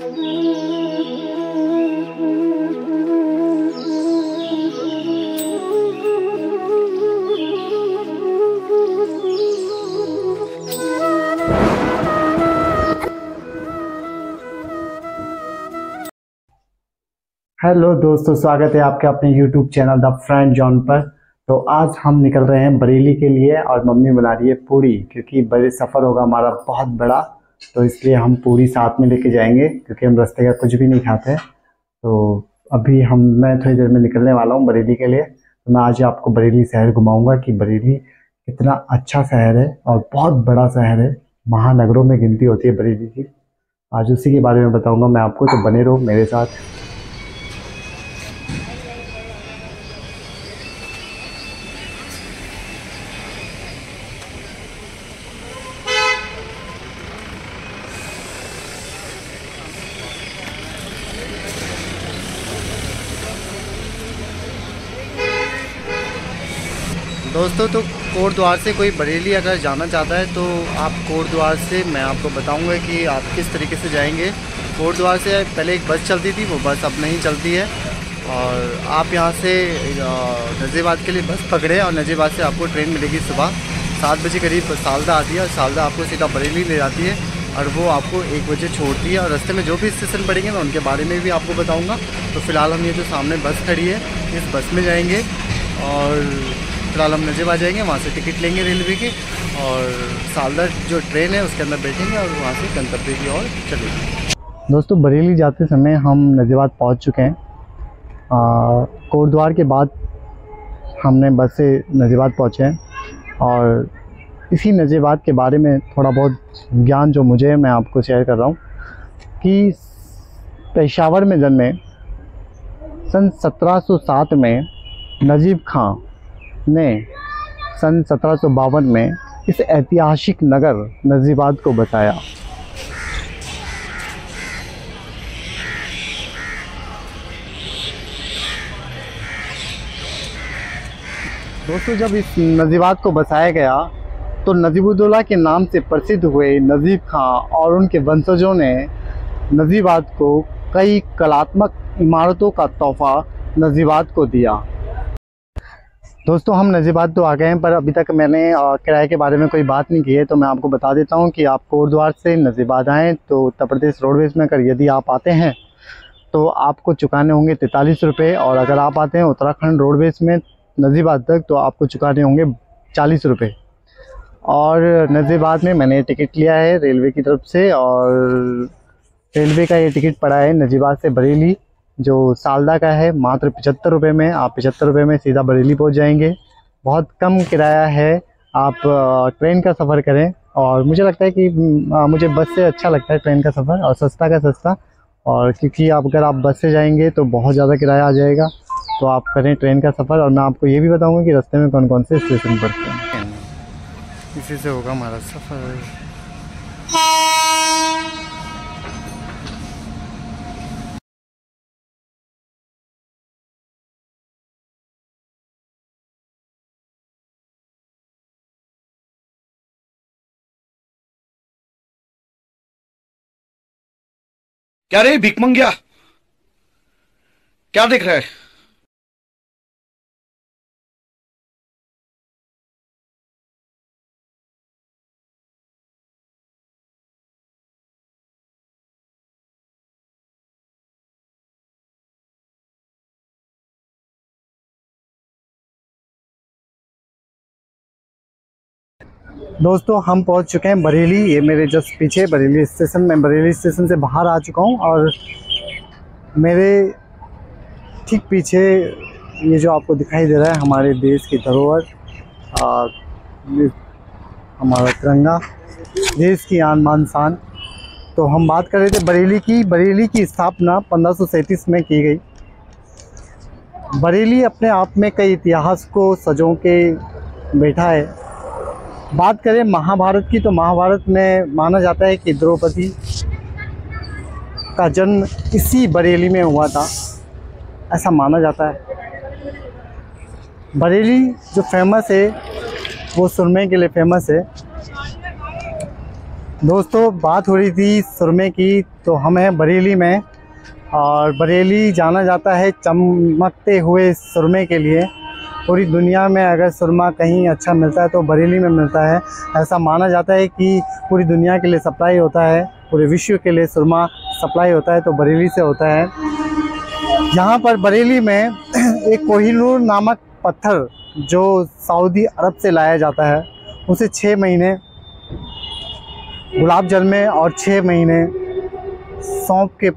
Hello दोस्तों, स्वागत है आपके अपने YouTube channel the friend John पर। तो आज हम निकल रहे हैं बरेली के लिए और मम्मी बना रही है पूरी, क्योंकि बड़े सफ़र होगा हमारा बहुत बड़ा, तो इसलिए हम पूरी साथ में लेके जाएंगे क्योंकि हम रास्ते का कुछ भी नहीं खाते। तो अभी मैं थोड़ी देर में निकलने वाला हूँ बरेली के लिए। तो मैं आज आपको बरेली शहर घुमाऊँगा कि बरेली कितना अच्छा शहर है और बहुत बड़ा शहर है, महानगरों में गिनती होती है बरेली की। आज उसी के बारे में बताऊँगा मैं आपको, तो बने रहो मेरे साथ। दोस्तों, तो कोट द्वार से कोई बरेली अगर जाना चाहता है तो आप कोट द्वार से, मैं आपको बताऊंगा कि आप किस तरीके से जाएंगे। कोट द्वार से पहले एक बस चलती थी, वो बस अब नहीं चलती है, और आप यहां से नजीबाद के लिए बस पकड़े और नजीबाद से आपको ट्रेन मिलेगी सुबह 7 बजे करीब। सालदा आती है और सालदा आपको सीधा बरेली ले जाती है और वो आपको 1 बजे छोड़ती है। और रास्ते में जो भी स्टेशन पड़ेंगे मैं उनके बारे में भी आपको बताऊँगा। तो फ़िलहाल हम ये जो सामने बस खड़ी है, इस बस में जाएँगे और फिलहाल हम नजीबाद जाएंगे, वहाँ से टिकट लेंगे रेलवे की और सालदा जो ट्रेन है उसके अंदर बैठेंगे और वहाँ से गंतव्य की ओर चलेंगे। दोस्तों, बरेली जाते समय हम नजीबाद पहुँच चुके हैं। कोट द्वार के बाद हमने बस से नजीबाद पहुँचे हैं और इसी नजीबाद के बारे में थोड़ा बहुत ज्ञान जो मुझे है मैं आपको शेयर कर रहा हूँ कि पेशावर में जन्मे सन 1707 में नजीब खां ने सन 1752 में इस ऐतिहासिक नगर नजीबाद को बसाया। दोस्तों, जब इस नजीबाद को बसाया गया तो नजीबुद्दौला के नाम से प्रसिद्ध हुए नजीब खां और उनके वंशजों ने नजीबाद को कई कलात्मक इमारतों का तोहफा नजीबाद को दिया। दोस्तों, हम नजीबाद तो आ गए हैं, पर अभी तक मैंने किराए के बारे में कोई बात नहीं की है, तो मैं आपको बता देता हूं कि आप कोट द्वार से नजीबाद आएँ तो उत्तर प्रदेश रोडवेज़ में अगर यदि आप आते हैं तो आपको चुकाने होंगे 43 रुपये, और अगर आप आते हैं उत्तराखंड रोडवेज़ में नजीबाद तक तो आपको चुकाने होंगे 40 रुपये। और नजीबाद में मैंने टिकट लिया है रेलवे की तरफ से, और रेलवे का ये टिकट पड़ा है नजीबाद से बरेली, जो सालदा का है, मात्र 75 रुपये में। आप 75 रुपये में सीधा बरेली पहुंच जाएंगे। बहुत कम किराया है, आप ट्रेन का सफ़र करें। और मुझे लगता है कि मुझे बस से अच्छा लगता है ट्रेन का सफ़र, और सस्ता का सस्ता। और क्योंकि अगर आप बस से जाएंगे तो बहुत ज़्यादा किराया आ जाएगा, तो आप करें ट्रेन का सफ़र। और मैं आपको ये भी बताऊँगा कि रास्ते में कौन कौन से स्टेशन पड़ते हैं। इसी से होगा हमारा सफ़र। क्या रे भिख मंगिया, क्या देख रहा है? दोस्तों, हम पहुंच चुके हैं बरेली। ये मेरे जस्ट पीछे बरेली स्टेशन, मैं बरेली स्टेशन से बाहर आ चुका हूं, और मेरे ठीक पीछे ये जो आपको दिखाई दे रहा है हमारे देश की धरोहर, हमारा तिरंगा, देश की आन बान शान। तो हम बात कर रहे थे बरेली की। बरेली की स्थापना 1537 में की गई। बरेली अपने आप में कई इतिहास को सजो के बैठा है। बात करें महाभारत की, तो महाभारत में माना जाता है कि द्रौपदी का जन्म इसी बरेली में हुआ था, ऐसा माना जाता है। बरेली जो फेमस है वो सुरमे के लिए फेमस है। दोस्तों बात हो रही थी सुरमे की, तो हम हैं बरेली में और बरेली जाना जाता है चमकते हुए सुरमे के लिए। पूरी दुनिया में अगर सुरमा कहीं अच्छा मिलता है तो बरेली में मिलता है। ऐसा माना जाता है कि पूरी दुनिया के लिए सप्लाई होता है, पूरे विश्व के लिए सुरमा सप्लाई होता है तो बरेली से होता है। यहाँ पर बरेली में एक कोहिनूर नामक पत्थर जो सऊदी अरब से लाया जाता है, उसे 6 महीने गुलाब जल में और 6 महीने सौंफ के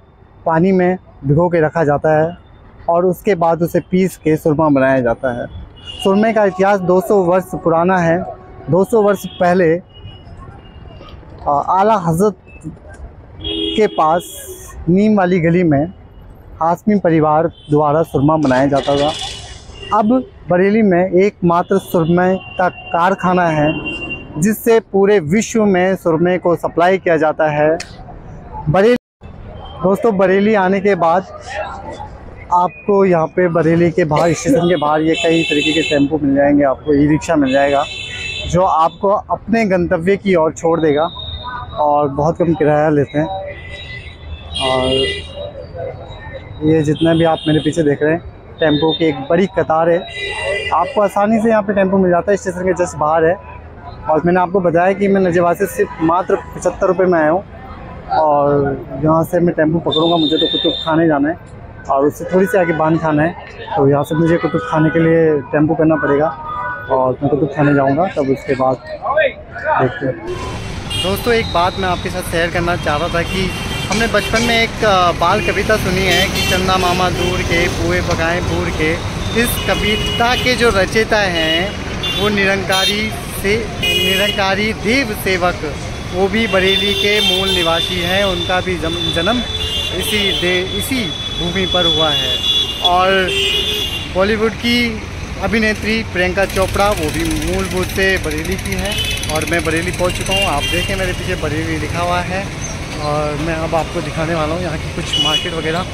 पानी में भिगो के रखा जाता है और उसके बाद उसे पीस के सुरमा बनाया जाता है। सुरमे का इतिहास 200 वर्ष पुराना है। 200 वर्ष पहले आला हज़रत के पास नीम वाली गली में हाशमी परिवार द्वारा सुरमा बनाया जाता था। अब बरेली में एकमात्र सुरमे का कारखाना है जिससे पूरे विश्व में सुरमे को सप्लाई किया जाता है। दोस्तों बरेली आने के बाद आपको यहाँ पे बरेली के बाहर, स्टेशन के बाहर, ये कई तरीके के टेम्पो मिल जाएंगे, आपको ई रिक्शा मिल जाएगा जो आपको अपने गंतव्य की ओर छोड़ देगा और बहुत कम किराया लेते हैं। और ये जितना भी आप मेरे पीछे देख रहे हैं टेम्पो की एक बड़ी कतार है। आपको आसानी से यहाँ पे टेम्पो मिल जाता है, स्टेशन के जस्ट बाहर है। और मैंने आपको बताया कि मैं नजीबाद से सिर्फ मात्र 75 रुपये में आया हूँ और यहाँ से मैं टेम्पो पकड़ूँगा। मुझे तो कुतुब खाने जाना है और उससे थोड़ी सी आगे बांध खाना है, तो यहाँ से मुझे कुतुब खाने के लिए टेम्पो करना पड़ेगा और मैं कुतुब खाने जाऊँगा, तब उसके बाद देखते हैं। दोस्तों एक बात मैं आपके साथ शेयर करना चाह रहा था कि हमने बचपन में एक बाल कविता सुनी है कि चंदा मामा दूर के पुए पकाएं भूर के। इस कविता के जो रचयिता हैं वो निरंकारी देव सेवक, वो भी बरेली के मूल निवासी हैं। उनका भी जन्म इसी भूमि पर हुआ है। और बॉलीवुड की अभिनेत्री प्रियंका चोपड़ा वो भी मूलभूत से बरेली की है। और मैं बरेली पहुंच चुका हूं, आप देखें मेरे पीछे बरेली लिखा हुआ है। और मैं अब आपको दिखाने वाला हूं यहाँ की कुछ मार्केट वगैरह।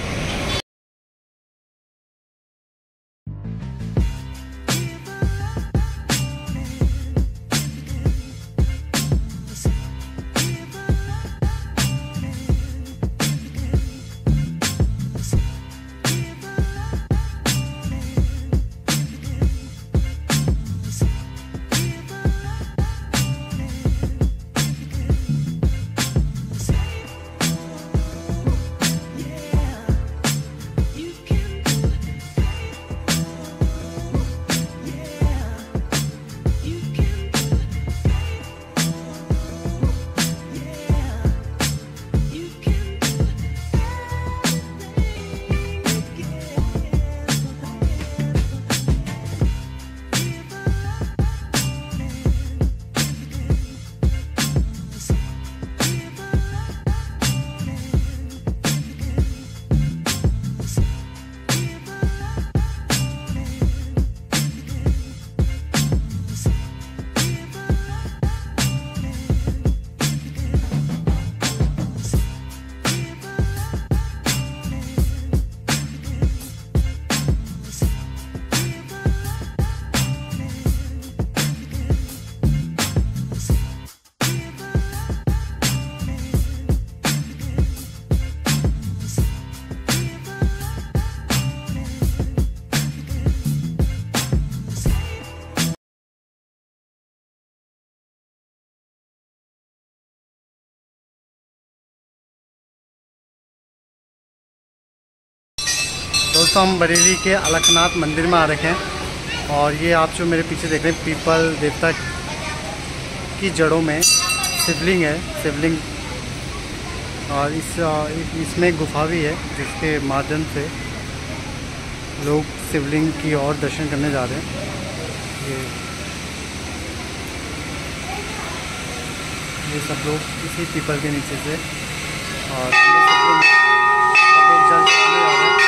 दोस्तों हम बरेली के अलखनाथ मंदिर में आ रखे हैं और ये आप जो मेरे पीछे देख रहे हैं पीपल देवता की जड़ों में शिवलिंग है, शिवलिंग। और इसमें गुफा भी है जिसके माध्यम से लोग शिवलिंग की ओर दर्शन करने जा रहे हैं। ये सब लोग इसी पीपल के नीचे से और सब लोग जल चढ़ाने जा रहे हैं।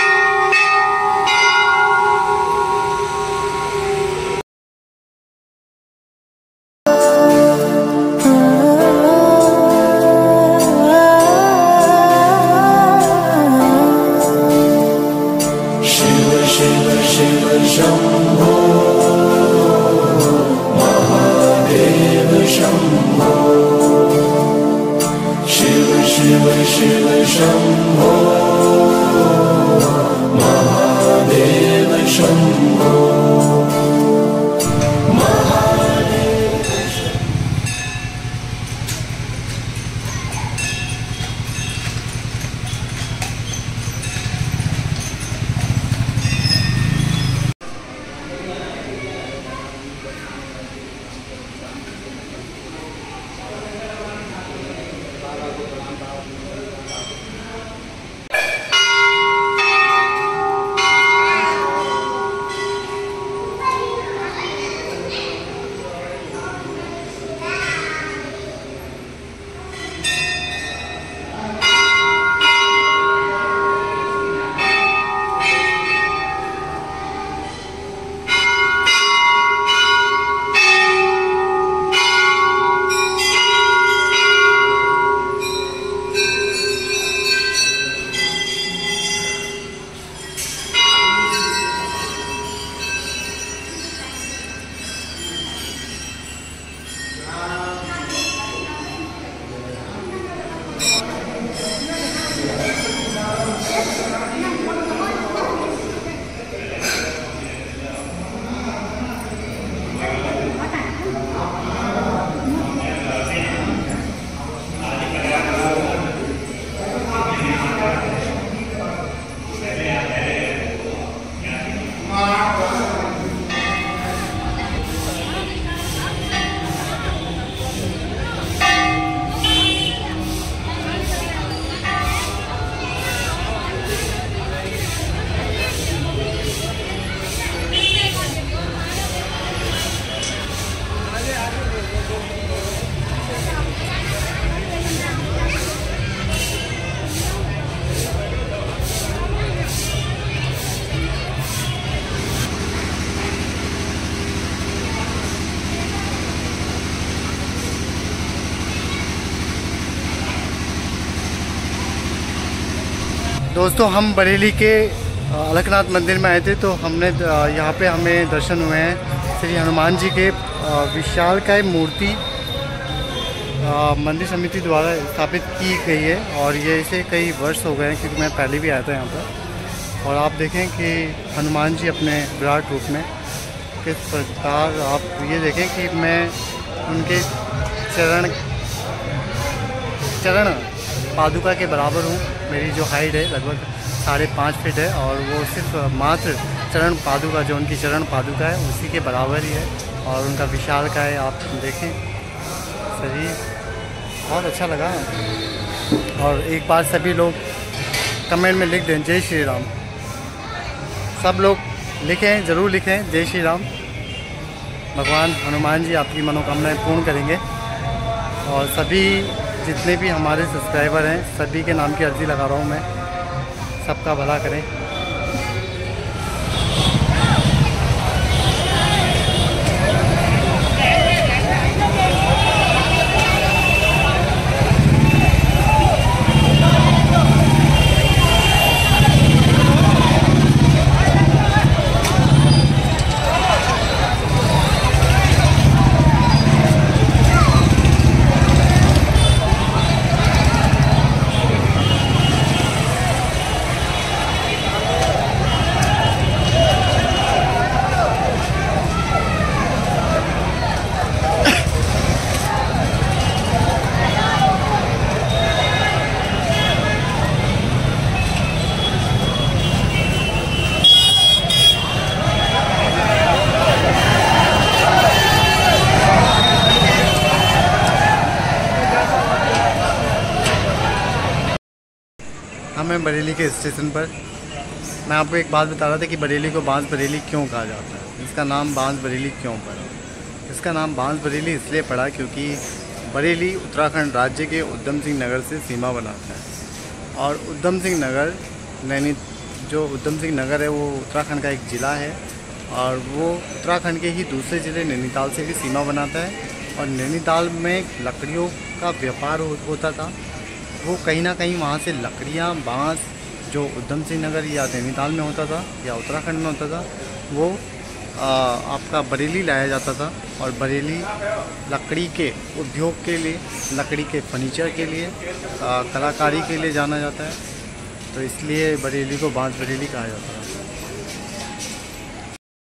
दोस्तों हम बरेली के अलकनाथ मंदिर में आए थे, तो हमने यहाँ पे हमें दर्शन हुए हैं श्री हनुमान जी के विशालकाय मूर्ति मंदिर समिति द्वारा स्थापित की गई है। और ये इसे कई वर्ष हो गए हैं, क्योंकि मैं पहले भी आया था यहाँ पर। और आप देखें कि हनुमान जी अपने विराट रूप में किस प्रकार, आप ये देखें कि मैं उनके चरण पादुका के बराबर हूँ। मेरी जो हाइट है लगभग 5.5 फीट है, और वो सिर्फ मात्र चरण पादुका, जो उनकी चरण पादुका है उसी के बराबर ही है। और उनका विशालकाय आप देखें शरीर, बहुत अच्छा लगा। और एक बार सभी लोग कमेंट में लिख दें जय श्री राम। सब लोग लिखें, ज़रूर लिखें जय श्री राम। भगवान हनुमान जी आपकी मनोकामनाएं पूर्ण करेंगे। और सभी जितने भी हमारे सब्सक्राइबर हैं, सभी के नाम की अर्जी लगा रहा हूँ मैं, सबका भला करें। हमें बरेली के स्टेशन पर, मैं आपको एक बात बता रहा था कि बरेली को बांस बरेली क्यों कहा जाता है। इसका नाम बांस बरेली क्यों पड़ा? इसका नाम बांस बरेली इसलिए पड़ा क्योंकि बरेली उत्तराखंड राज्य के उधम सिंह नगर से सीमा बनाता है। और उधम सिंह नगर जो उधम सिंह नगर है वो उत्तराखंड का एक ज़िला है, और वो उत्तराखंड के ही दूसरे ज़िले नैनीताल से भी सीमा बनाता है। और नैनीताल में लकड़ियों का व्यापार होता था। वो कहीं ना कहीं वहाँ से लकड़ियाँ, बांस जो उधम सिंह नगर या नैनीताल में होता था या उत्तराखंड में होता था, वो आपका बरेली लाया जाता था। और बरेली लकड़ी के उद्योग के लिए, लकड़ी के फर्नीचर के लिए, कलाकारी के लिए जाना जाता है। तो इसलिए बरेली को बांस बरेली कहा जाता है।